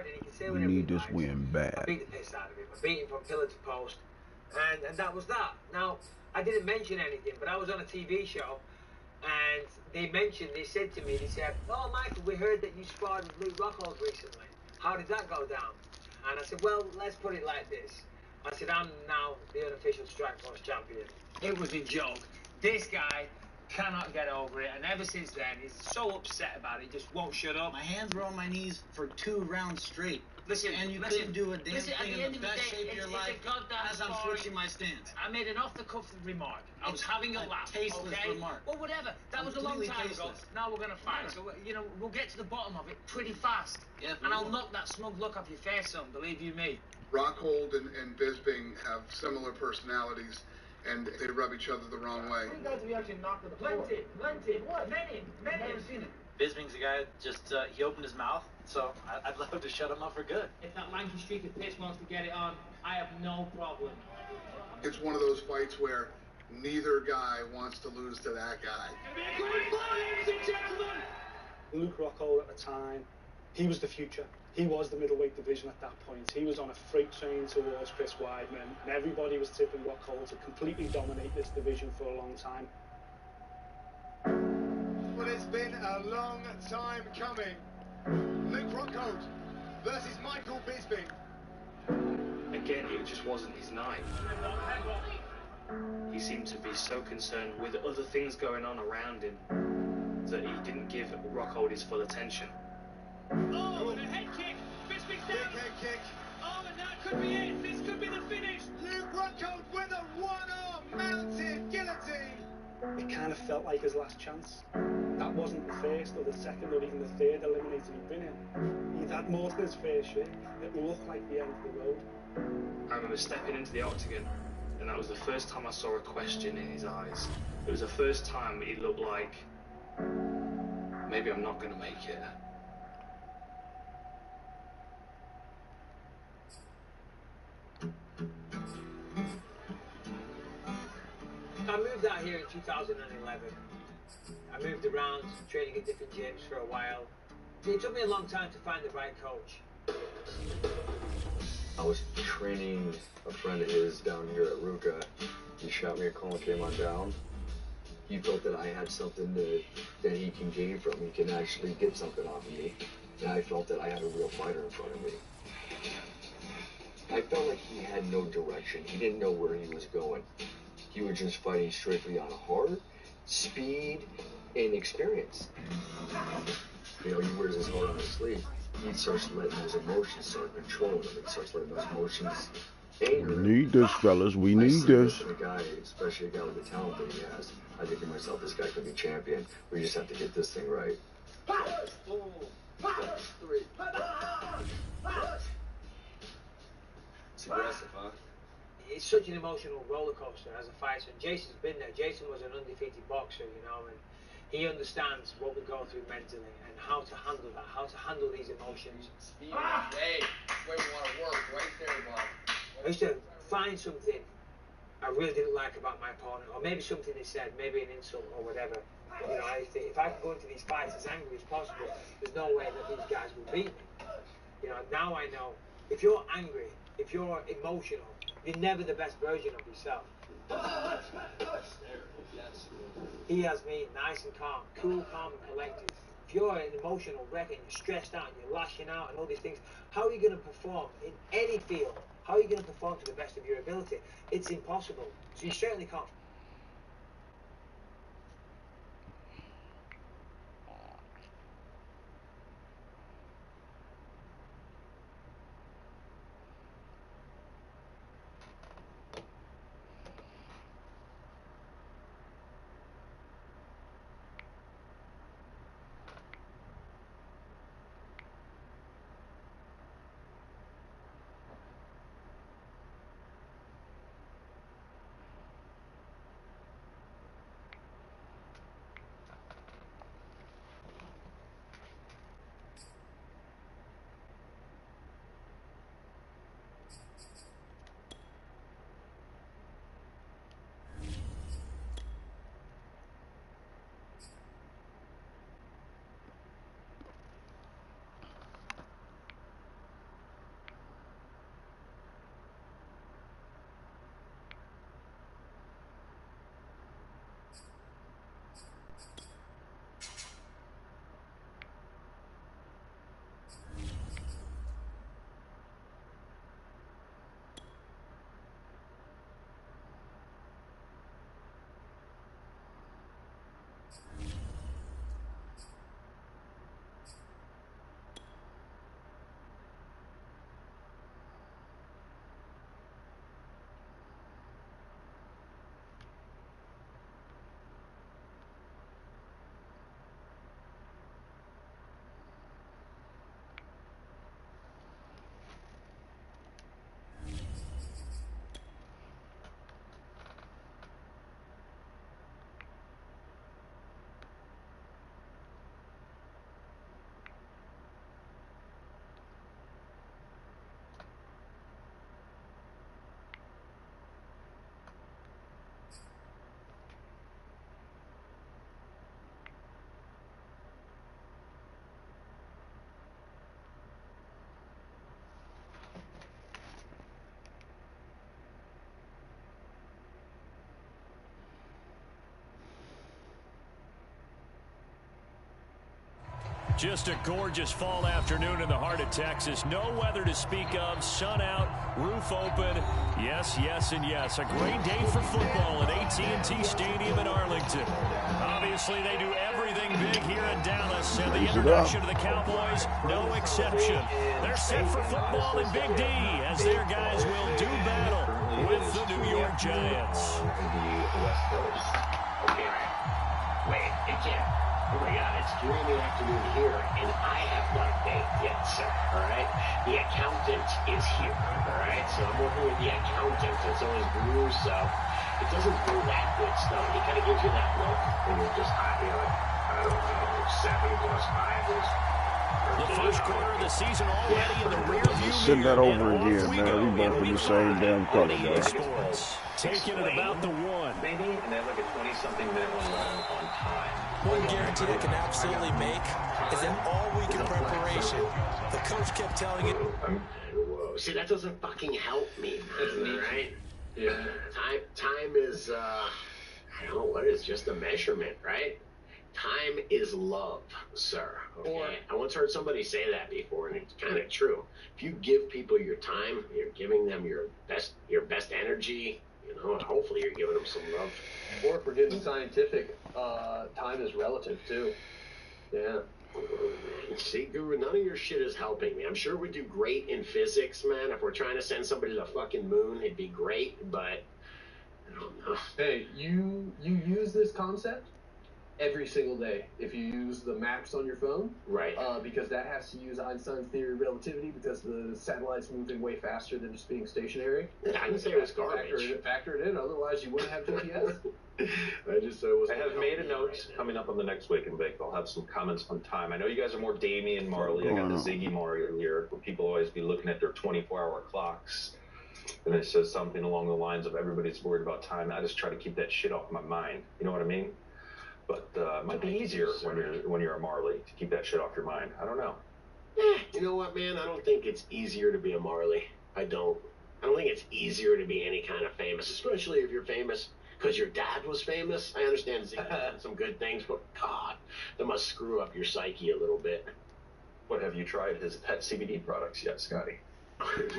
word, and he can say We whatever need he this likes. win I bad. beat the piss out of him. I beat him from pillar to post, and that was that. Now, I didn't mention anything, but I was on a TV show, and they said to me, oh, Michael, we heard that you sparred with Luke Rockhold recently. How did that go down? And I said, well, let's put it like this. I said, I'm now the unofficial Strikeforce champion. It was a joke. This guy cannot get over it, and ever since then, he's so upset about it, he just won't shut up. My hands were on my knees for 2 rounds straight. Listen, and you couldn't do a damn thing in the best shape of your life as I'm switching my stance. I made an off-the-cuff remark. I was having a laugh. Tasteless okay? remark. Well, whatever. That was a long time ago. Now we're going to fight. So, you know, we'll get to the bottom of it pretty fast. Yeah, and I'll knock that smug look off your face, son, believe you me. Rockhold and Bisping have similar personalities, and they rub each other the wrong way. How many guys have you actually knocked to the floor? Plenty. What? Many. I've never seen it. Bisping's a guy, just, he opened his mouth, so I'd love to shut him up for good. If that lanky streak of piss wants to get it on, I have no problem. It's one of those fights where neither guy wants to lose to that guy. Ladies and gentlemen! Luke Rockhold at the time, he was the future. He was the middleweight division at that point. He was on a freight train towards Chris Weidman, and everybody was tipping Rockhold to completely dominate this division for a long time. Well, it's been a long time coming. Luke Rockhold versus Michael Bisping. Again, it just wasn't his night. He seemed to be so concerned with other things going on around him that he didn't give Rockhold his full attention. Oh, and a head kick! Bisping's down! Big head kick. Oh, and that could be it! This could be the finish! Luke Rockhold with a one-arm mounted guillotine. It kind of felt like his last chance. That wasn't the first or the second or even the third eliminator he'd been in. He'd had more than his fair share. It looked like the end of the road. I remember stepping into the octagon, and that was the first time I saw a question in his eyes. It was the first time it looked like, maybe I'm not going to make it. I moved out here in 2011. I moved around, training at different gyms for a while. It took me a long time to find the right coach. I was training a friend of his down here at Ruka. He shot me a call and came on down. He felt that I had something that he can gain from. He can actually get something off of me. And I felt that I had a real fighter in front of me. I felt like he had no direction. He didn't know where he was going. He was just fighting strictly on heart, speed, and experience. You know, he wears his heart on his sleeve. He starts letting those emotions start controlling him. He starts letting those emotions anger. We need this, fellas. We need this. A guy, especially a guy with the talent that he has, I think to myself, this guy could be champion. We just have to get this thing right. It's aggressive, huh? It's such an emotional roller coaster as a fighter. And Jason's been there. Jason was an undefeated boxer, you know, and he understands what we go through mentally and how to handle that, how to handle these emotions. Hey, that's where we want to work, right there, Bob. I used to find something I really didn't like about my opponent, or maybe something they said, maybe an insult or whatever. You know, I think if I could go into these fights as angry as possible, there's no way that these guys will beat me. You know, now I know, if you're angry, if you're emotional, you're never the best version of yourself. He has me nice and calm, cool, calm, and collected. If you're an emotional wreck and you're stressed out and you're lashing out and all these things, how are you going to perform in any field? How are you going to perform to the best of your ability? It's impossible. So you certainly can't. Just a gorgeous fall afternoon in the heart of Texas. No weather to speak of. Sun out, roof open. Yes, yes, and yes. A great day for football at AT&T Stadium in Arlington. Obviously, they do everything big here in Dallas, and the introduction of the Cowboys, no exception. They're set for football in Big D as their guys will do battle with the New York Giants. Okay, wait, it can't. Oh my God, it's 3 in the afternoon here, and I have not baked yet, sir, all right? The accountant is here, all right? So I'm working with the accountant, and so is Bruce, so it doesn't do that good stuff. He kind of gives you that look when you're just, I don't know, 7 plus 5 is... The first quarter of the season already in the rear view. Send that over again, man. We both in the same damn color, man. Taking it about the 1. Maybe, and they have like a 20-something minute run on time. One guarantee I can absolutely make is that all week in preparation, the coach kept telling it. Whoa. See, that doesn't fucking help me, man, right? Yeah. Time is, I don't know what it is, just a measurement, right? Time is love, sir. Okay? I once heard somebody say that before, and it's kind of true. If you give people your time, you're giving them your best energy. You know, and hopefully you're giving them some love. Or if we're getting scientific, time is relative too. Yeah. See, Guru, none of your shit is helping me. I'm sure we'd do great in physics, man. If we're trying to send somebody to the fucking moon, it'd be great, but I don't know. Hey, you use this concept every single day if you use the maps on your phone. Right. Because that has to use Einstein's theory of relativity because the satellite's moving way faster than just being stationary. I didn't say it was garbage. Factor it in, otherwise you wouldn't have GPS. I have made a note coming up on the next Wake and Bake. I'll have some comments on time. I know you guys are more Damian Marley. I got the Ziggy Marley here, where people always be looking at their 24-hour clocks. And it says something along the lines of everybody's worried about time. I just try to keep that shit off my mind. You know what I mean? But it might be easier when you're a Marley to keep that shit off your mind. I don't know. You know what, man? I don't think it's easier to be a Marley. I don't think it's easier to be any kind of famous, especially if you're famous because your dad was famous. I understand Ziggy did some good things, but God, that must screw up your psyche a little bit. What, have you tried his pet CBD products yet, Scotty?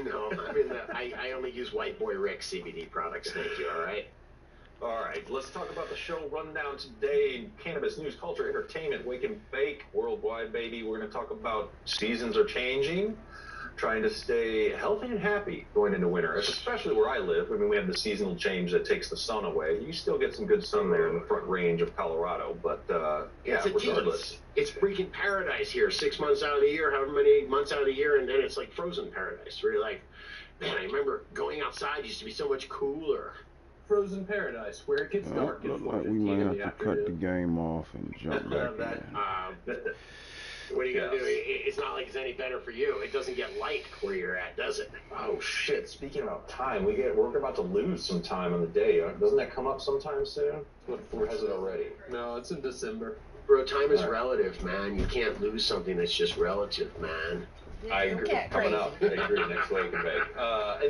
No, I mean, I only use White Boy Rick CBD products, thank you, all right? All right, let's talk about the show rundown today. Cannabis, news, culture, entertainment, wake and bake, worldwide, baby. We're going to talk about seasons are changing, trying to stay healthy and happy going into winter, especially where I live. I mean, we have the seasonal change that takes the sun away. You still get some good sun there in the front range of Colorado, but yeah, regardless. It's freaking paradise here, 6 months out of the year, however many months out of the year, and then it's like frozen paradise, where you're like, man, I remember going outside used to be so much cooler. Frozen paradise, where it gets dark. Look like we might have to cut the game off and jump back in. What are you going to do? It's not like it's any better for you. It doesn't get light where you're at, does it? Oh, shit. Speaking about time, we're about to lose some time on the day. Doesn't that come up sometime soon? Or has it already? No, it's in December. Bro, time is relative, man. You can't lose something that's just relative, man. I agree. Coming up. I agree next week.